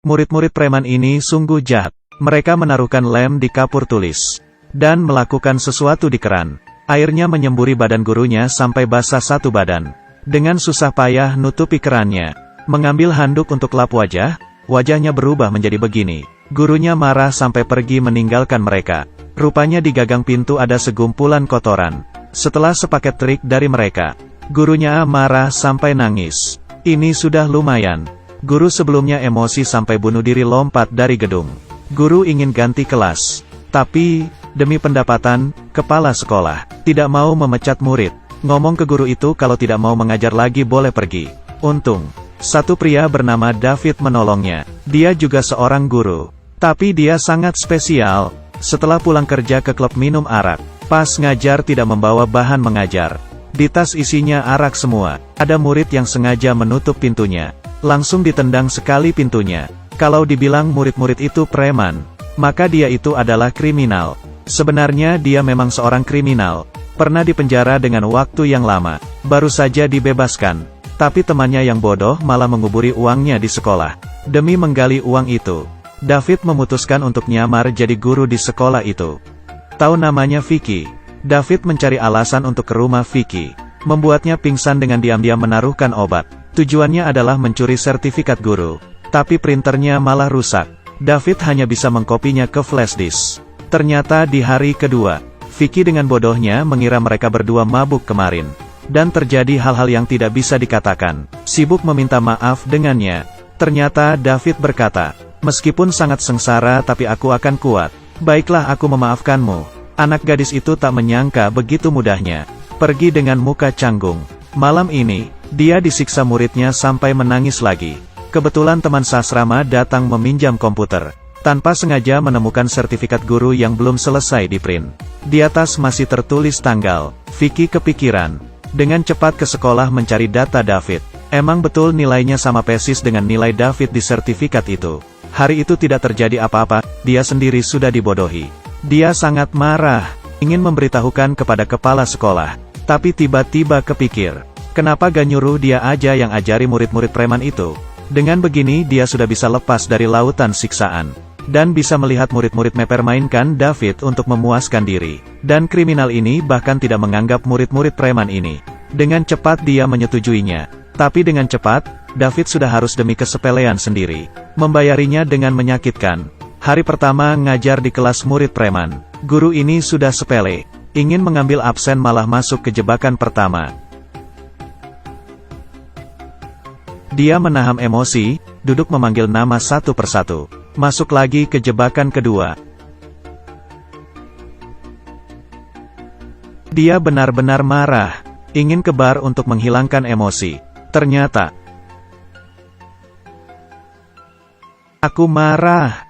Murid-murid preman ini sungguh jahat. Mereka menaruhkan lem di kapur tulis. Dan melakukan sesuatu di keran. Airnya menyemburi badan gurunya sampai basah satu badan. Dengan susah payah nutupi kerannya. Mengambil handuk untuk lap wajah, wajahnya berubah menjadi begini. Gurunya marah sampai pergi meninggalkan mereka. Rupanya di gagang pintu ada segumpulan kotoran. Setelah sepaket trik dari mereka, gurunya marah sampai nangis. Ini sudah lumayan. Guru sebelumnya emosi sampai bunuh diri lompat dari gedung. Guru ingin ganti kelas. Tapi, demi pendapatan, kepala sekolah tidak mau memecat murid. Ngomong ke guru itu kalau tidak mau mengajar lagi boleh pergi. Untung, satu pria bernama David menolongnya. Dia juga seorang guru. Tapi dia sangat spesial. Setelah pulang kerja ke klub minum arak. Pas ngajar tidak membawa bahan mengajar. Di tas isinya arak semua. Ada murid yang sengaja menutup pintunya. Langsung ditendang sekali pintunya. Kalau dibilang murid-murid itu preman, maka dia itu adalah kriminal. Sebenarnya dia memang seorang kriminal. Pernah dipenjara dengan waktu yang lama. Baru saja dibebaskan. Tapi temannya yang bodoh malah menguburi uangnya di sekolah. Demi menggali uang itu, David memutuskan untuk nyamar jadi guru di sekolah itu. Tahu namanya Vicky. David mencari alasan untuk ke rumah Vicky. Membuatnya pingsan dengan diam-diam menaruhkan obat. Tujuannya adalah mencuri sertifikat guru. Tapi printernya malah rusak. David hanya bisa mengkopinya ke flash disk. Ternyata di hari kedua, Vicky dengan bodohnya mengira mereka berdua mabuk kemarin. Dan terjadi hal-hal yang tidak bisa dikatakan. Sibuk meminta maaf dengannya. Ternyata David berkata, "Meskipun sangat sengsara tapi aku akan kuat. Baiklah aku memaafkanmu." Anak gadis itu tak menyangka begitu mudahnya. Pergi dengan muka canggung. Malam ini, dia disiksa muridnya sampai menangis lagi. Kebetulan teman sasrama datang meminjam komputer. Tanpa sengaja menemukan sertifikat guru yang belum selesai diprint. Di atas masih tertulis tanggal. Vicky kepikiran. Dengan cepat ke sekolah mencari data David. Emang betul nilainya sama persis dengan nilai David di sertifikat itu. Hari itu tidak terjadi apa-apa, dia sendiri sudah dibodohi. Dia sangat marah, ingin memberitahukan kepada kepala sekolah. Tapi tiba-tiba kepikir, kenapa gak nyuruh dia aja yang ajari murid-murid preman itu? Dengan begini dia sudah bisa lepas dari lautan siksaan. Dan bisa melihat murid-murid mempermainkan David untuk memuaskan diri. Dan kriminal ini bahkan tidak menganggap murid-murid preman ini. Dengan cepat dia menyetujuinya. Tapi dengan cepat, David sudah harus demi kesepelean sendiri. Membayarinya dengan menyakitkan. Hari pertama ngajar di kelas murid preman. Guru ini sudah sepele. Ingin mengambil absen malah masuk ke jebakan pertama. Dia menahan emosi, duduk memanggil nama satu persatu. Masuk lagi ke jebakan kedua. Dia benar-benar marah. Ingin ke bar untuk menghilangkan emosi. Ternyata, aku marah.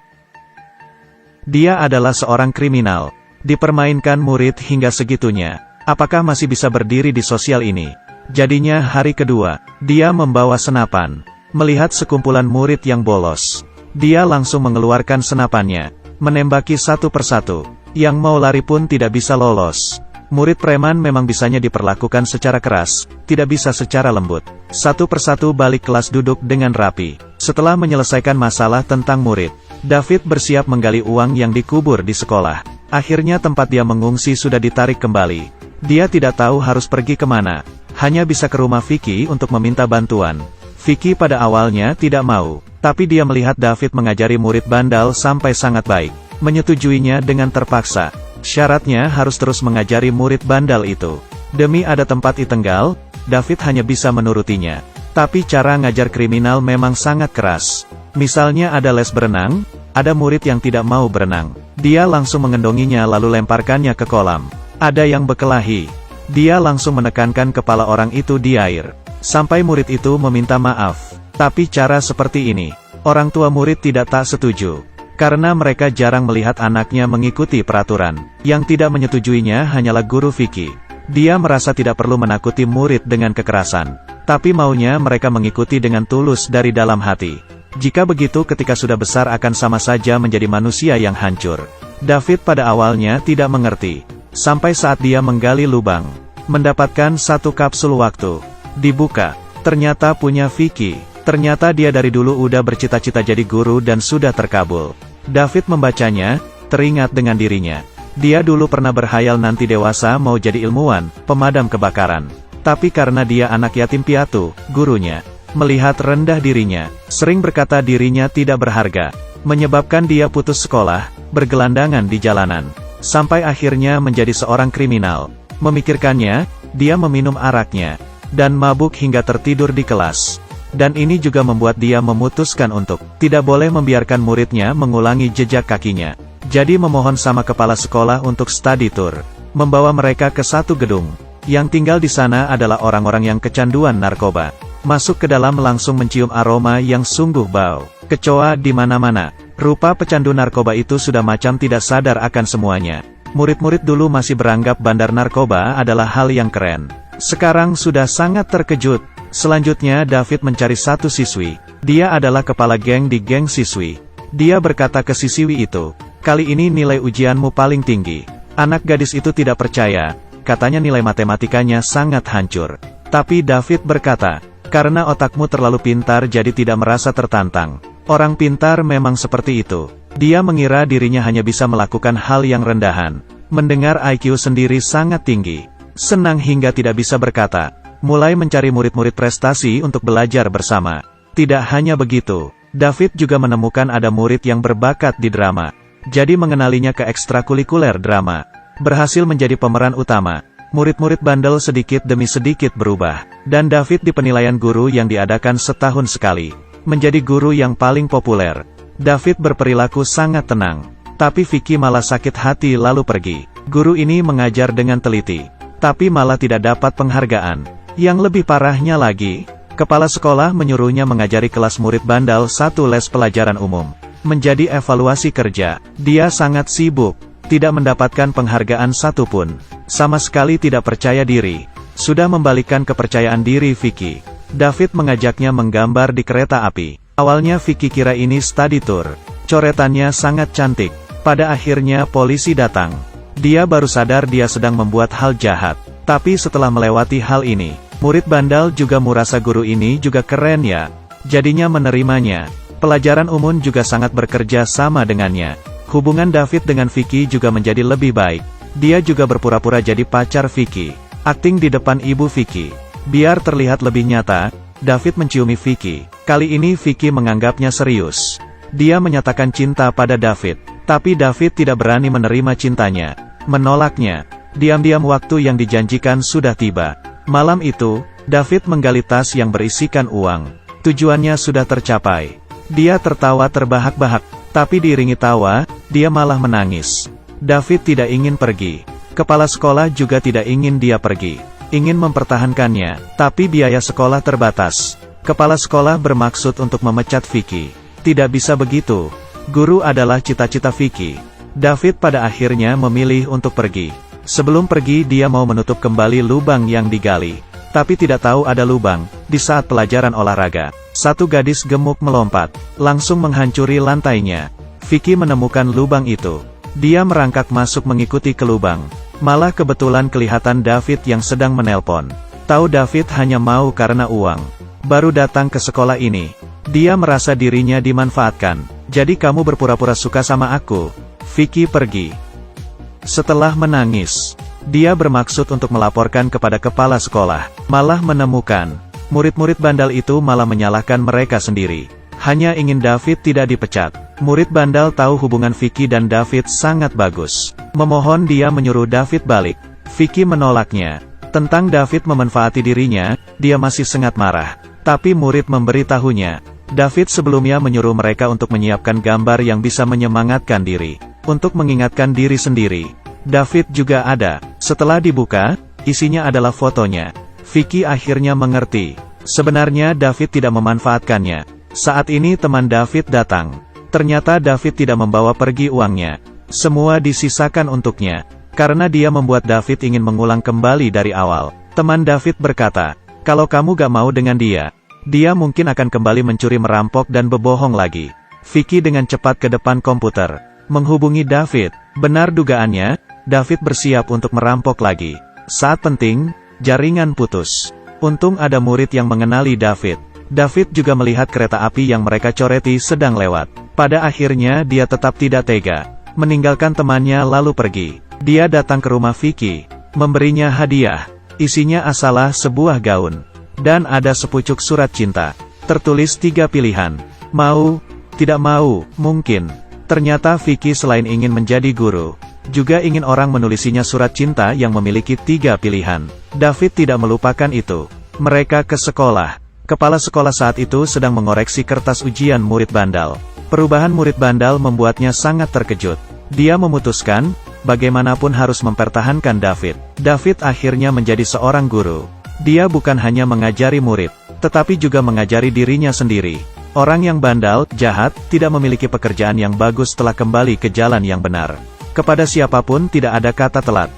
Dia adalah seorang kriminal. Dipermainkan murid hingga segitunya. Apakah masih bisa berdiri di sosial ini? Jadinya hari kedua, dia membawa senapan. Melihat sekumpulan murid yang bolos, dia langsung mengeluarkan senapannya. Menembaki satu persatu. Yang mau lari pun tidak bisa lolos. Murid preman memang bisanya diperlakukan secara keras, tidak bisa secara lembut. Satu persatu balik kelas duduk dengan rapi. Setelah menyelesaikan masalah tentang murid, David bersiap menggali uang yang dikubur di sekolah. Akhirnya tempat dia mengungsi sudah ditarik kembali. Dia tidak tahu harus pergi kemana. Hanya bisa ke rumah Vicky untuk meminta bantuan. Vicky pada awalnya tidak mau, tapi dia melihat David mengajari murid bandal sampai sangat baik. Menyetujuinya dengan terpaksa. Syaratnya harus terus mengajari murid bandal itu. Demi ada tempat ditenggal, David hanya bisa menurutinya. Tapi cara ngajar kriminal memang sangat keras. Misalnya ada les berenang, ada murid yang tidak mau berenang. Dia langsung mengendonginya lalu lemparkannya ke kolam. Ada yang berkelahi. Dia langsung menekankan kepala orang itu di air. Sampai murid itu meminta maaf. Tapi cara seperti ini, orang tua murid tidak tak setuju. Karena mereka jarang melihat anaknya mengikuti peraturan. Yang tidak menyetujuinya hanyalah guru Vicky. Dia merasa tidak perlu menakuti murid dengan kekerasan. Tapi maunya mereka mengikuti dengan tulus dari dalam hati. Jika begitu ketika sudah besar akan sama saja menjadi manusia yang hancur. David pada awalnya tidak mengerti. Sampai saat dia menggali lubang. Mendapatkan satu kapsul waktu. Dibuka. Ternyata punya Vicky. Ternyata dia dari dulu udah bercita-cita jadi guru dan sudah terkabul. David membacanya, teringat dengan dirinya. Dia dulu pernah berhayal nanti dewasa mau jadi ilmuwan, pemadam kebakaran. Tapi karena dia anak yatim piatu, gurunya melihat rendah dirinya, sering berkata dirinya tidak berharga, menyebabkan dia putus sekolah, bergelandangan di jalanan, sampai akhirnya menjadi seorang kriminal. Memikirkannya, dia meminum araknya, dan mabuk hingga tertidur di kelas. Dan ini juga membuat dia memutuskan untuk tidak boleh membiarkan muridnya mengulangi jejak kakinya. Jadi memohon sama kepala sekolah untuk study tour, membawa mereka ke satu gedung. Yang tinggal di sana adalah orang-orang yang kecanduan narkoba. Masuk ke dalam langsung mencium aroma yang sungguh bau kecoa di mana-mana. Rupa pecandu narkoba itu sudah macam tidak sadar akan semuanya. Murid-murid dulu masih beranggap bandar narkoba adalah hal yang keren. Sekarang sudah sangat terkejut. Selanjutnya David mencari satu siswi. Dia adalah kepala geng di geng siswi. Dia berkata ke siswi itu, "Kali ini nilai ujianmu paling tinggi." Anak gadis itu tidak percaya. Katanya nilai matematikanya sangat hancur. Tapi David berkata, "Karena otakmu terlalu pintar jadi tidak merasa tertantang." Orang pintar memang seperti itu. Dia mengira dirinya hanya bisa melakukan hal yang rendahan. Mendengar IQ sendiri sangat tinggi. Senang hingga tidak bisa berkata. Mulai mencari murid-murid prestasi untuk belajar bersama. Tidak hanya begitu, David juga menemukan ada murid yang berbakat di drama. Jadi mengenalinya ke ekstrakurikuler drama. Berhasil menjadi pemeran utama. Murid-murid bandel sedikit demi sedikit berubah. Dan David di penilaian guru yang diadakan setahun sekali. Menjadi guru yang paling populer. David berperilaku sangat tenang. Tapi Vicky malah sakit hati lalu pergi. Guru ini mengajar dengan teliti. Tapi malah tidak dapat penghargaan. Yang lebih parahnya lagi, kepala sekolah menyuruhnya mengajari kelas murid bandel satu les pelajaran umum. Menjadi evaluasi kerja. Dia sangat sibuk. Tidak mendapatkan penghargaan satupun. Sama sekali tidak percaya diri. Sudah membalikkan kepercayaan diri Vicky. David mengajaknya menggambar di kereta api. Awalnya Vicky kira ini study tour. Coretannya sangat cantik. Pada akhirnya polisi datang. Dia baru sadar dia sedang membuat hal jahat. Tapi setelah melewati hal ini, murid bandel juga merasa guru ini juga keren ya. Jadinya menerimanya. Pelajaran umum juga sangat bekerja sama dengannya. Hubungan David dengan Vicky juga menjadi lebih baik. Dia juga berpura-pura jadi pacar Vicky. Akting di depan ibu Vicky. Biar terlihat lebih nyata, David menciumi Vicky. Kali ini Vicky menganggapnya serius. Dia menyatakan cinta pada David. Tapi David tidak berani menerima cintanya. Menolaknya. Diam-diam waktu yang dijanjikan sudah tiba. Malam itu, David menggali tas yang berisikan uang. Tujuannya sudah tercapai. Dia tertawa terbahak-bahak. Tapi diiringi tawa, dia malah menangis. David tidak ingin pergi. Kepala sekolah juga tidak ingin dia pergi. Ingin mempertahankannya, tapi biaya sekolah terbatas. Kepala sekolah bermaksud untuk memecat Vicky. Tidak bisa begitu. Guru adalah cita-cita Vicky. David pada akhirnya memilih untuk pergi. Sebelum pergi dia mau menutup kembali lubang yang digali. Tapi tidak tahu ada lubang. Di saat pelajaran olahraga, satu gadis gemuk melompat, langsung menghancuri lantainya. Vicky menemukan lubang itu. Dia merangkak masuk mengikuti ke lubang. Malah kebetulan kelihatan David yang sedang menelpon. Tahu David hanya mau karena uang. Baru datang ke sekolah ini. Dia merasa dirinya dimanfaatkan. Jadi kamu berpura-pura suka sama aku. Vicky pergi. Setelah menangis, dia bermaksud untuk melaporkan kepada kepala sekolah. Malah menemukan, murid-murid bandel itu malah menyalahkan mereka sendiri. Hanya ingin David tidak dipecat. Murid bandel tahu hubungan Vicky dan David sangat bagus. Memohon dia menyuruh David balik. Vicky menolaknya. Tentang David memanfaati dirinya, dia masih sangat marah. Tapi murid memberitahunya, David sebelumnya menyuruh mereka untuk menyiapkan gambar yang bisa menyemangatkan diri. Untuk mengingatkan diri sendiri. David juga ada. Setelah dibuka, isinya adalah fotonya. Vicky akhirnya mengerti. Sebenarnya David tidak memanfaatkannya. Saat ini teman David datang. Ternyata David tidak membawa pergi uangnya. Semua disisakan untuknya. Karena dia membuat David ingin mengulang kembali dari awal. Teman David berkata, kalau kamu gak mau dengan dia mungkin akan kembali mencuri, merampok dan berbohong lagi. Vicky dengan cepat ke depan komputer. Menghubungi David. Benar dugaannya, David bersiap untuk merampok lagi. Saat penting, jaringan putus. Untung ada murid yang mengenali David. David juga melihat kereta api yang mereka coreti sedang lewat. Pada akhirnya dia tetap tidak tega, meninggalkan temannya lalu pergi. Dia datang ke rumah Vicky, memberinya hadiah. Isinya asalah sebuah gaun. Dan ada sepucuk surat cinta. Tertulis 3 pilihan. Mau, tidak mau, mungkin. Ternyata Vicky selain ingin menjadi guru, juga ingin orang menulisinya surat cinta yang memiliki 3 pilihan. David tidak melupakan itu. Mereka ke sekolah. Kepala sekolah saat itu sedang mengoreksi kertas ujian murid bandal. Perubahan murid bandal membuatnya sangat terkejut. Dia memutuskan, bagaimanapun harus mempertahankan David. David akhirnya menjadi seorang guru. Dia bukan hanya mengajari murid, tetapi juga mengajari dirinya sendiri. Orang yang bandal, jahat, tidak memiliki pekerjaan yang bagus setelah kembali ke jalan yang benar. Kepada siapapun tidak ada kata telat.